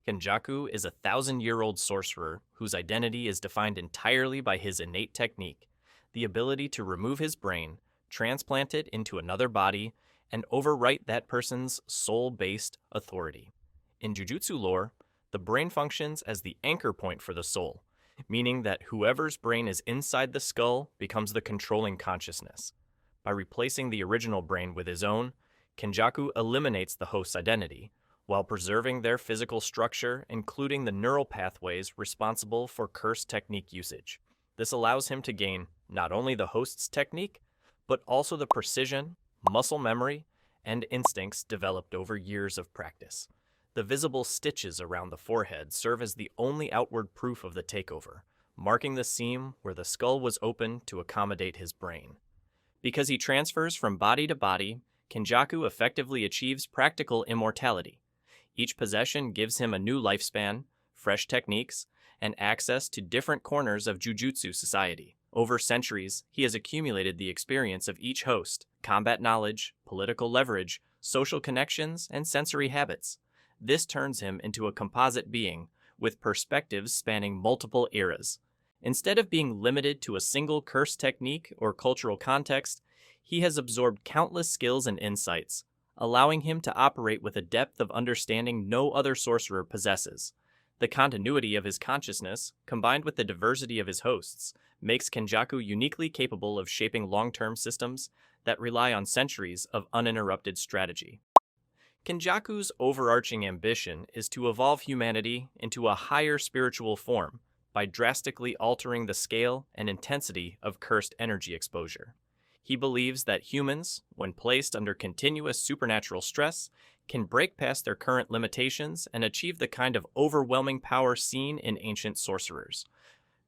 Kenjaku is a thousand-year-old sorcerer whose identity is defined entirely by his innate technique, the ability to remove his brain, transplant it into another body, and overwrite that person's soul-based authority. In Jujutsu lore, the brain functions as the anchor point for the soul, meaning that whoever's brain is inside the skull becomes the controlling consciousness. By replacing the original brain with his own, Kenjaku eliminates the host's identity, while preserving their physical structure, including the neural pathways responsible for curse technique usage. This allows him to gain not only the host's technique, but also the precision, muscle memory, and instincts developed over years of practice. The visible stitches around the forehead serve as the only outward proof of the takeover, marking the seam where the skull was opened to accommodate his brain. Because he transfers from body to body, Kenjaku effectively achieves practical immortality. Each possession gives him a new lifespan, fresh techniques, and access to different corners of Jujutsu society. Over centuries, he has accumulated the experience of each host, combat knowledge, political leverage, social connections, and sensory habits. This turns him into a composite being, with perspectives spanning multiple eras. Instead of being limited to a single curse technique or cultural context, he has absorbed countless skills and insights, allowing him to operate with a depth of understanding no other sorcerer possesses. The continuity of his consciousness, combined with the diversity of his hosts, makes Kenjaku uniquely capable of shaping long-term systems that rely on centuries of uninterrupted strategy. Kenjaku's overarching ambition is to evolve humanity into a higher spiritual form by drastically altering the scale and intensity of cursed energy exposure. He believes that humans, when placed under continuous supernatural stress, can break past their current limitations and achieve the kind of overwhelming power seen in ancient sorcerers.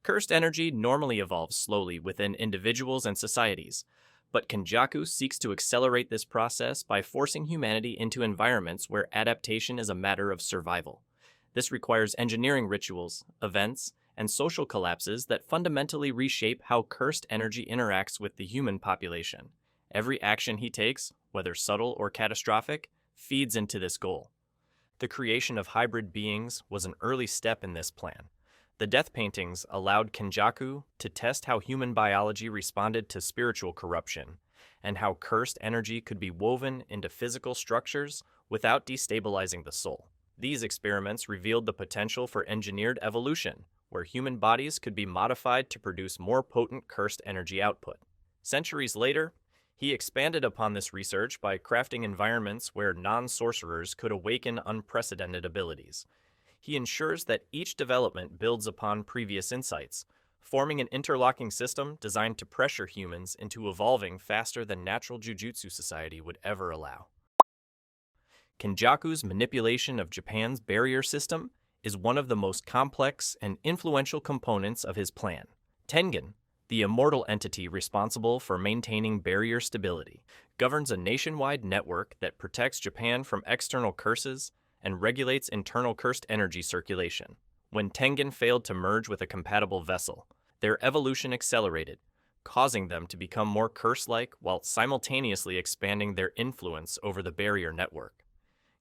Cursed energy normally evolves slowly within individuals and societies, but Kenjaku seeks to accelerate this process by forcing humanity into environments where adaptation is a matter of survival. This requires engineering rituals, events, and social collapses that fundamentally reshape how cursed energy interacts with the human population. Every action he takes, whether subtle or catastrophic, feeds into this goal. The creation of hybrid beings was an early step in this plan. The death paintings allowed Kenjaku to test how human biology responded to spiritual corruption, and how cursed energy could be woven into physical structures without destabilizing the soul. These experiments revealed the potential for engineered evolution, where human bodies could be modified to produce more potent cursed energy output. Centuries later, he expanded upon this research by crafting environments where non-sorcerers could awaken unprecedented abilities. He ensures that each development builds upon previous insights, forming an interlocking system designed to pressure humans into evolving faster than natural Jujutsu society would ever allow. Kenjaku's manipulation of Japan's barrier system is one of the most complex and influential components of his plan. Tengen, the immortal entity responsible for maintaining barrier stability, governs a nationwide network that protects Japan from external curses and regulates internal cursed energy circulation. When Tengen failed to merge with a compatible vessel, their evolution accelerated, causing them to become more curse-like while simultaneously expanding their influence over the barrier network.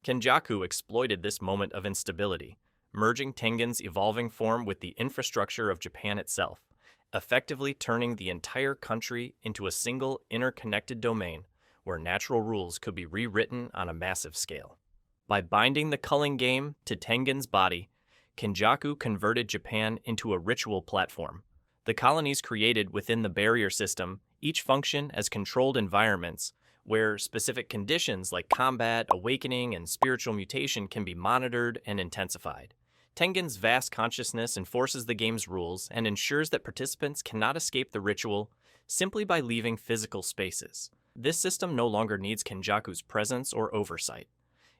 Kenjaku exploited this moment of instability, merging Tengen's evolving form with the infrastructure of Japan itself, effectively turning the entire country into a single interconnected domain where natural rules could be rewritten on a massive scale. By binding the Culling game to Tengen's body, Kenjaku converted Japan into a ritual platform. The colonies created within the barrier system each function as controlled environments where specific conditions like combat, awakening, and spiritual mutation can be monitored and intensified. Tengen's vast consciousness enforces the game's rules and ensures that participants cannot escape the ritual simply by leaving physical spaces. This system no longer needs Kenjaku's presence or oversight.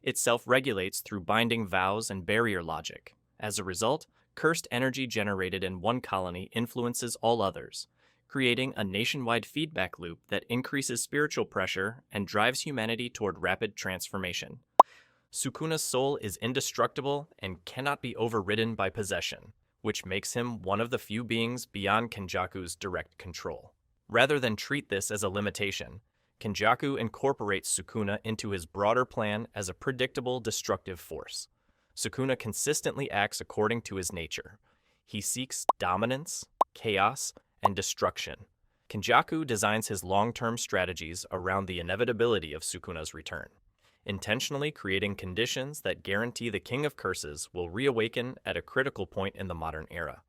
It self-regulates through binding vows and barrier logic. As a result, cursed energy generated in one colony influences all others, creating a nationwide feedback loop that increases spiritual pressure and drives humanity toward rapid transformation. Sukuna's soul is indestructible and cannot be overridden by possession, which makes him one of the few beings beyond Kenjaku's direct control. Rather than treat this as a limitation, Kenjaku incorporates Sukuna into his broader plan as a predictable destructive force. Sukuna consistently acts according to his nature. He seeks dominance, chaos, and destruction. Kenjaku designs his long-term strategies around the inevitability of Sukuna's return, intentionally creating conditions that guarantee the King of Curses will reawaken at a critical point in the modern era.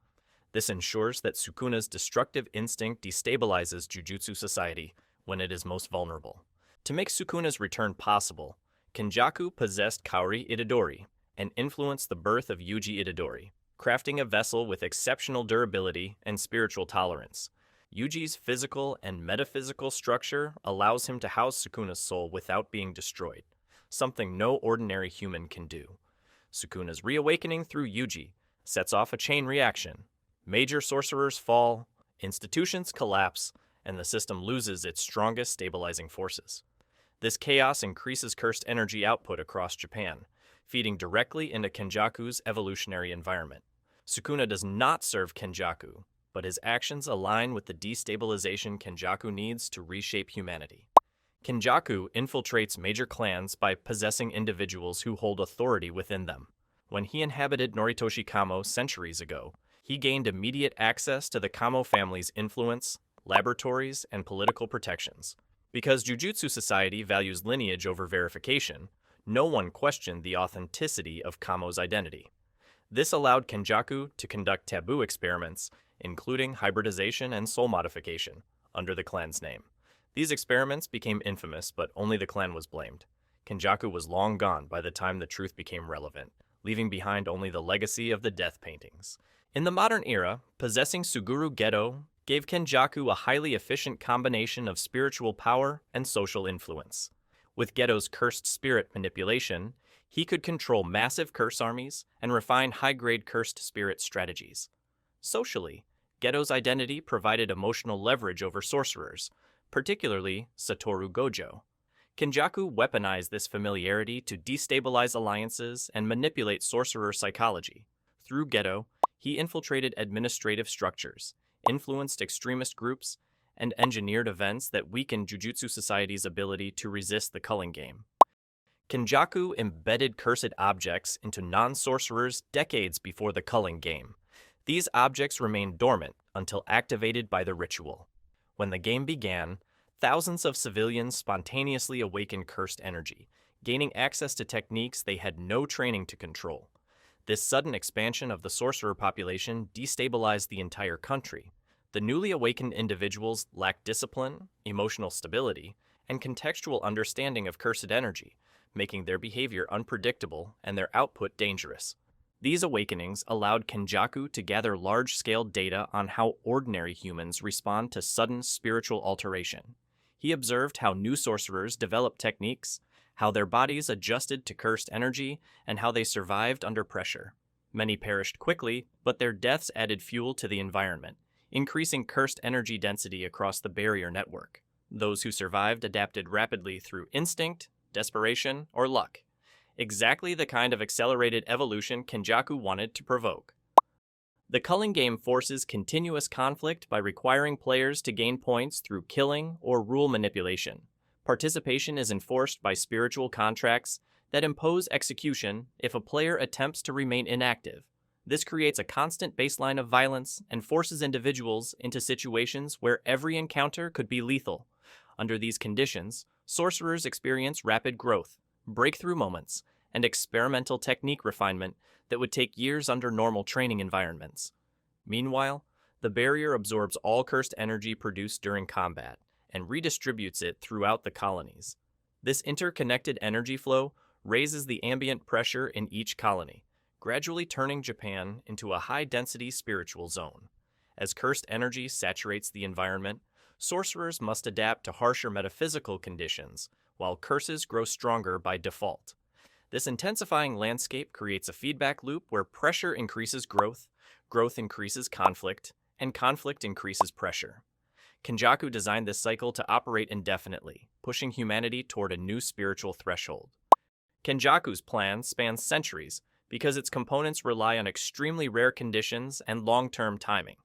This ensures that Sukuna's destructive instinct destabilizes Jujutsu society when it is most vulnerable. To make Sukuna's return possible, Kenjaku possessed Kaori Itadori and influenced the birth of Yuji Itadori, crafting a vessel with exceptional durability and spiritual tolerance. Yuji's physical and metaphysical structure allows him to house Sukuna's soul without being destroyed, something no ordinary human can do. Sukuna's reawakening through Yuji sets off a chain reaction. Major sorcerers fall, institutions collapse, and the system loses its strongest stabilizing forces. This chaos increases cursed energy output across Japan, feeding directly into Kenjaku's evolutionary environment. Sukuna does not serve Kenjaku, but his actions align with the destabilization Kenjaku needs to reshape humanity. Kenjaku infiltrates major clans by possessing individuals who hold authority within them. When he inhabited Noritoshi Kamo centuries ago, he gained immediate access to the Kamo family's influence, laboratories, and political protections. Because Jujutsu society values lineage over verification, no one questioned the authenticity of Kamo's identity. This allowed Kenjaku to conduct taboo experiments, including hybridization and soul modification, under the clan's name. These experiments became infamous, but only the clan was blamed. Kenjaku was long gone by the time the truth became relevant, leaving behind only the legacy of the death paintings. In the modern era, possessing Suguru Geto gave Kenjaku a highly efficient combination of spiritual power and social influence. With Geto's cursed spirit manipulation, he could control massive curse armies and refine high-grade cursed spirit strategies. Socially, Geto's identity provided emotional leverage over sorcerers, particularly Satoru Gojo. Kenjaku weaponized this familiarity to destabilize alliances and manipulate sorcerer psychology. Through Geto, he infiltrated administrative structures, influenced extremist groups, and engineered events that weakened Jujutsu society's ability to resist the culling game. Kenjaku embedded cursed objects into non-sorcerers decades before the culling game. These objects remained dormant until activated by the ritual. When the game began, thousands of civilians spontaneously awakened cursed energy, gaining access to techniques they had no training to control. This sudden expansion of the sorcerer population destabilized the entire country. The newly awakened individuals lacked discipline, emotional stability, and contextual understanding of cursed energy, making their behavior unpredictable and their output dangerous. These awakenings allowed Kenjaku to gather large-scale data on how ordinary humans respond to sudden spiritual alteration. He observed how new sorcerers developed techniques, how their bodies adjusted to cursed energy, and how they survived under pressure. Many perished quickly, but their deaths added fuel to the environment, increasing cursed energy density across the barrier network. Those who survived adapted rapidly through instinct, desperation, or luck. Exactly the kind of accelerated evolution Kenjaku wanted to provoke. The culling game forces continuous conflict by requiring players to gain points through killing or rule manipulation. Participation is enforced by spiritual contracts that impose execution if a player attempts to remain inactive. This creates a constant baseline of violence and forces individuals into situations where every encounter could be lethal. Under these conditions, sorcerers experience rapid growth, breakthrough moments, and experimental technique refinement that would take years under normal training environments. Meanwhile, the barrier absorbs all cursed energy produced during combat and redistributes it throughout the colonies. This interconnected energy flow raises the ambient pressure in each colony, gradually turning Japan into a high-density spiritual zone. As cursed energy saturates the environment, sorcerers must adapt to harsher metaphysical conditions, while curses grow stronger by default. This intensifying landscape creates a feedback loop where pressure increases growth, growth increases conflict, and conflict increases pressure. Kenjaku designed this cycle to operate indefinitely, pushing humanity toward a new spiritual threshold. Kenjaku's plan spans centuries because its components rely on extremely rare conditions and long-term timing.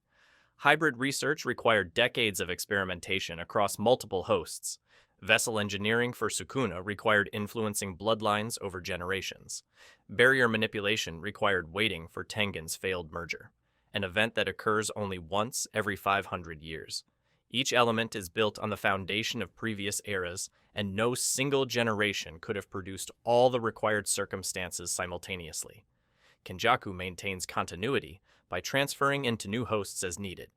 Hybrid research required decades of experimentation across multiple hosts. Vessel engineering for Sukuna required influencing bloodlines over generations. Barrier manipulation required waiting for Tengen's failed merger, an event that occurs only once every 500 years. Each element is built on the foundation of previous eras, and no single generation could have produced all the required circumstances simultaneously. Kenjaku maintains continuity by transferring into new hosts as needed,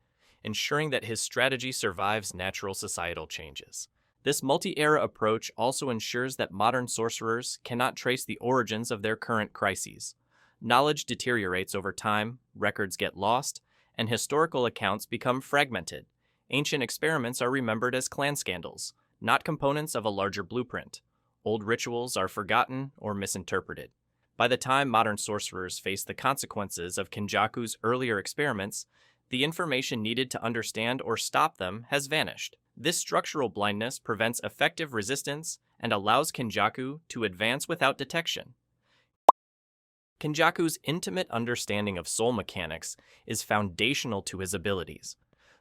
ensuring that his strategy survives natural societal changes. This multi-era approach also ensures that modern sorcerers cannot trace the origins of their current crises. Knowledge deteriorates over time, records get lost, and historical accounts become fragmented. Ancient experiments are remembered as clan scandals, not components of a larger blueprint. Old rituals are forgotten or misinterpreted. By the time modern sorcerers face the consequences of Kenjaku's earlier experiments, the information needed to understand or stop them has vanished. This structural blindness prevents effective resistance and allows Kenjaku to advance without detection. Kenjaku's intimate understanding of soul mechanics is foundational to his abilities.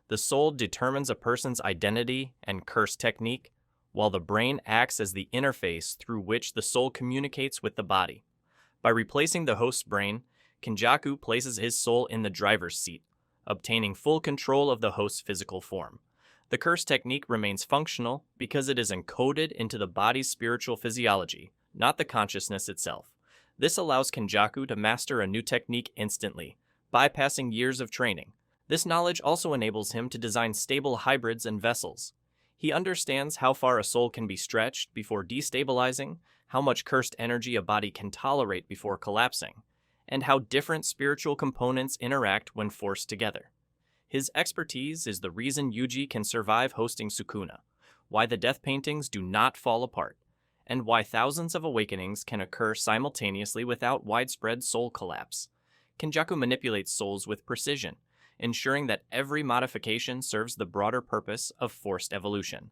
The soul determines a person's identity and curse technique, while the brain acts as the interface through which the soul communicates with the body. By replacing the host's brain, Kenjaku places his soul in the driver's seat, obtaining full control of the host's physical form. The curse technique remains functional because it is encoded into the body's spiritual physiology, not the consciousness itself. This allows Kenjaku to master a new technique instantly, bypassing years of training. This knowledge also enables him to design stable hybrids and vessels. He understands how far a soul can be stretched before destabilizing, how much cursed energy a body can tolerate before collapsing, and how different spiritual components interact when forced together. His expertise is the reason Yuji can survive hosting Sukuna, why the death paintings do not fall apart, and why thousands of awakenings can occur simultaneously without widespread soul collapse. Kenjaku manipulates souls with precision, ensuring that every modification serves the broader purpose of forced evolution.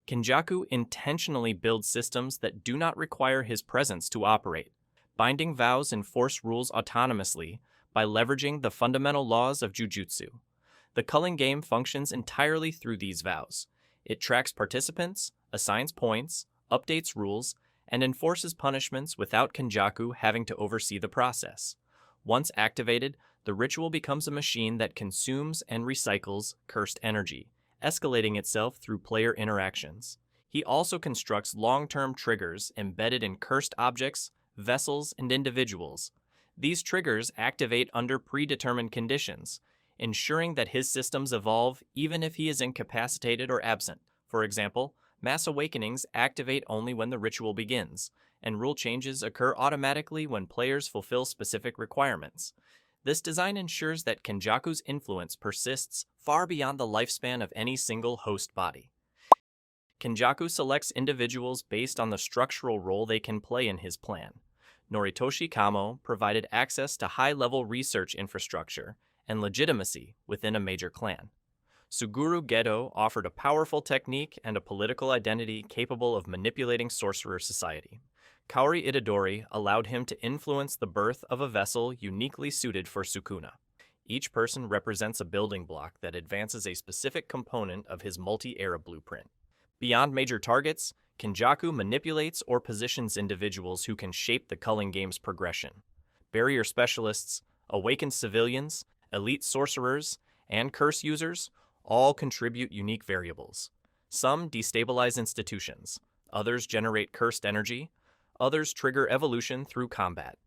Kenjaku intentionally builds systems that do not require his presence to operate, binding vows and force rules autonomously by leveraging the fundamental laws of Jujutsu. The Culling game functions entirely through these vows. It tracks participants, assigns points, updates rules, and enforces punishments without Kenjaku having to oversee the process. Once activated, the ritual becomes a machine that consumes and recycles cursed energy, escalating itself through player interactions. He also constructs long-term triggers embedded in cursed objects, vessels, and individuals. These triggers activate under predetermined conditions, ensuring that his systems evolve even if he is incapacitated or absent. For example, mass awakenings activate only when the ritual begins, and rule changes occur automatically when players fulfill specific requirements. This design ensures that Kenjaku's influence persists far beyond the lifespan of any single host body. Kenjaku selects individuals based on the structural role they can play in his plan. Noritoshi Kamo provided access to high-level research infrastructure and legitimacy within a major clan. Suguru Gedo offered a powerful technique and a political identity capable of manipulating sorcerer society. Kaori Itadori allowed him to influence the birth of a vessel uniquely suited for Sukuna. Each person represents a building block that advances a specific component of his multi-era blueprint. Beyond major targets, Kenjaku manipulates or positions individuals who can shape the Culling game's progression. Barrier specialists, awakened civilians, elite sorcerers, and curse users all contribute unique variables. Some destabilize institutions, others generate cursed energy, others trigger evolution through combat.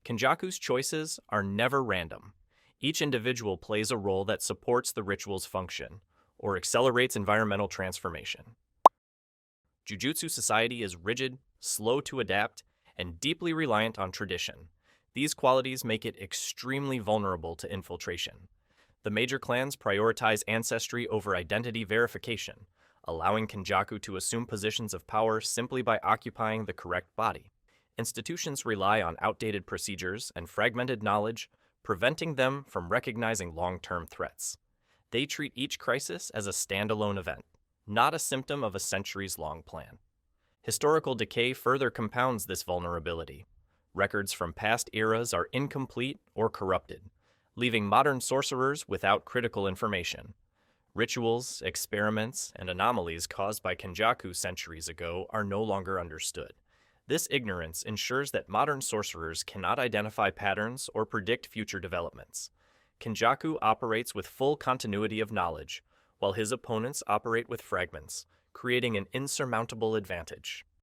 Kenjaku's choices are never random. Each individual plays a role that supports the ritual's function, or accelerates environmental transformation. Jujutsu society is rigid, slow to adapt, and deeply reliant on tradition. These qualities make it extremely vulnerable to infiltration. The major clans prioritize ancestry over identity verification, allowing Kenjaku to assume positions of power simply by occupying the correct body. Institutions rely on outdated procedures and fragmented knowledge, preventing them from recognizing long-term threats. They treat each crisis as a standalone event, not a symptom of a centuries-long plan. Historical decay further compounds this vulnerability. Records from past eras are incomplete or corrupted, leaving modern sorcerers without critical information. Rituals, experiments, and anomalies caused by Kenjaku centuries ago are no longer understood. This ignorance ensures that modern sorcerers cannot identify patterns or predict future developments. Kenjaku operates with full continuity of knowledge, while his opponents operate with fragments, creating an insurmountable advantage.